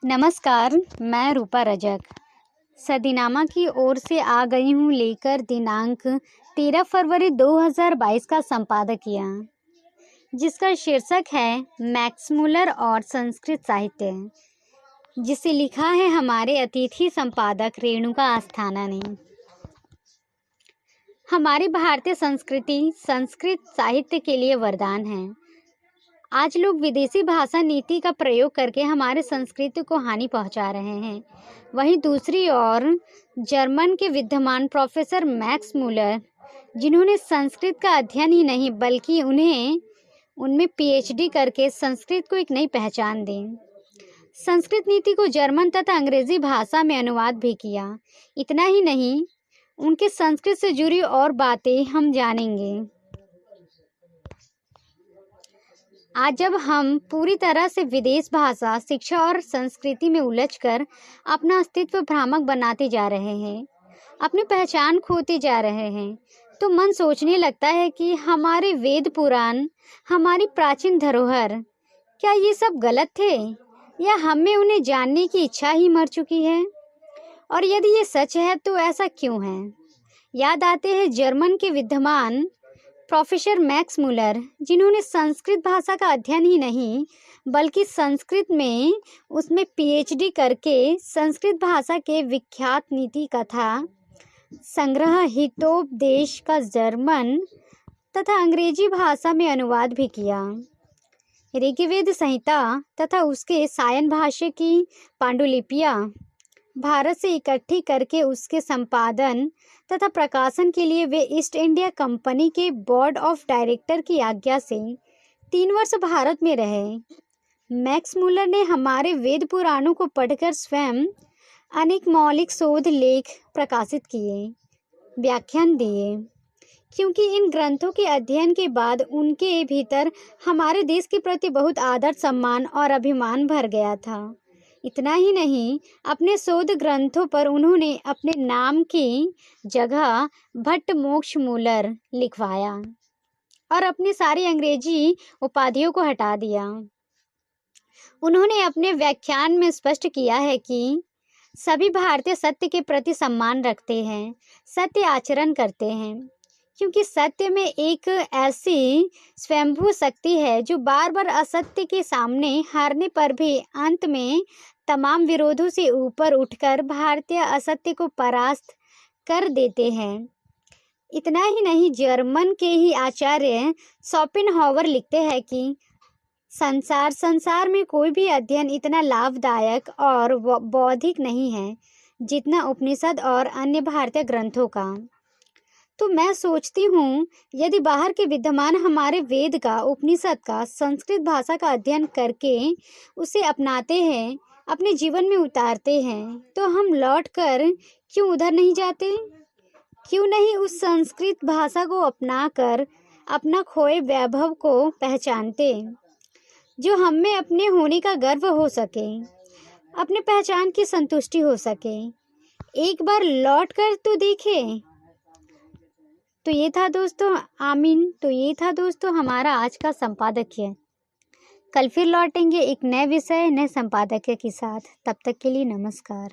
नमस्कार, मैं रूपा रजक सदीनामा की ओर से आ गई हूँ लेकर दिनांक 13 फरवरी 2022 का संपादकीय, जिसका शीर्षक है मैक्स मुलर और संस्कृत साहित्य, जिसे लिखा है हमारे अतिथि संपादक रेणुका आस्थाना ने। हमारी भारतीय संस्कृति संस्कृत साहित्य के लिए वरदान है। आज लोग विदेशी भाषा नीति का प्रयोग करके हमारे संस्कृति को हानि पहुंचा रहे हैं। वहीं दूसरी ओर जर्मन के विद्वान प्रोफेसर मैक्स मुलर, जिन्होंने संस्कृत का अध्ययन ही नहीं बल्कि उनमें पीएचडी करके संस्कृत को एक नई पहचान दी। संस्कृत नीति को जर्मन तथा अंग्रेजी भाषा में अनुवाद भी किया। इतना ही नहीं, उनके संस्कृत से जुड़ी और बातें हम जानेंगे। आज जब हम पूरी तरह से विदेश भाषा, शिक्षा और संस्कृति में उलझकर अपना अस्तित्व भ्रामक बनाते जा रहे हैं, अपनी पहचान खोते जा रहे हैं, तो मन सोचने लगता है कि हमारे वेद पुराण, हमारी प्राचीन धरोहर, क्या ये सब गलत थे या हमें उन्हें जानने की इच्छा ही मर चुकी है? और यदि ये सच है तो ऐसा क्यों है? याद आते हैं जर्मन के विद्वान प्रोफेसर मैक्स मुलर, जिन्होंने संस्कृत भाषा का अध्ययन ही नहीं बल्कि संस्कृत में उसमें पीएचडी करके संस्कृत भाषा के विख्यात नीति कथा संग्रह हितोपदेश का जर्मन तथा अंग्रेजी भाषा में अनुवाद भी किया। ऋग्वेद संहिता तथा उसके सायन भाष्य की पांडुलिपियां भारत से इकट्ठी करके उसके संपादन तथा प्रकाशन के लिए वे ईस्ट इंडिया कंपनी के बोर्ड ऑफ डायरेक्टर की आज्ञा से 3 वर्ष भारत में रहे। मैक्स मुलर ने हमारे वेद पुराणों को पढ़कर स्वयं अनेक मौलिक शोध लेख प्रकाशित किए, व्याख्यान दिए, क्योंकि इन ग्रंथों के अध्ययन के बाद उनके भीतर हमारे देश के प्रति बहुत आदर, सम्मान और अभिमान भर गया था। इतना ही नहीं, अपने शोध ग्रंथों पर उन्होंने अपने नाम की जगह भट्ट मोक्ष मुलर लिखवाया और अपनी सारी अंग्रेजी उपाधियों को हटा दिया। उन्होंने अपने व्याख्यान में स्पष्ट किया है कि सभी भारतीय सत्य के प्रति सम्मान रखते हैं, सत्य आचरण करते हैं, क्योंकि सत्य में एक ऐसी स्वयंभू शक्ति है जो बार बार असत्य के सामने हारने पर भी अंत में तमाम विरोधों से ऊपर उठकर भारतीय असत्य को परास्त कर देते हैं। इतना ही नहीं, जर्मन के ही आचार्य शोपेनहावर लिखते हैं कि संसार में कोई भी अध्ययन इतना लाभदायक और बौद्धिक नहीं है जितना उपनिषद और अन्य भारतीय ग्रंथों का। तो मैं सोचती हूँ, यदि बाहर के विद्वान हमारे वेद का, उपनिषद का संस्कृत भाषा का अध्ययन करके उसे अपनाते हैं, अपने जीवन में उतारते हैं, तो हम लौटकर क्यों उधर नहीं जाते? क्यों नहीं उस संस्कृत भाषा को अपनाकर अपना खोए वैभव को पहचानते, जो हम में अपने होने का गर्व हो सके, अपने पहचान की संतुष्टि हो सके। एक बार लौटकर तो देखें। तो ये था दोस्तों हमारा आज का संपादकीय। कल फिर लौटेंगे एक नए विषय, नए संपादकीय के साथ। तब तक के लिए नमस्कार।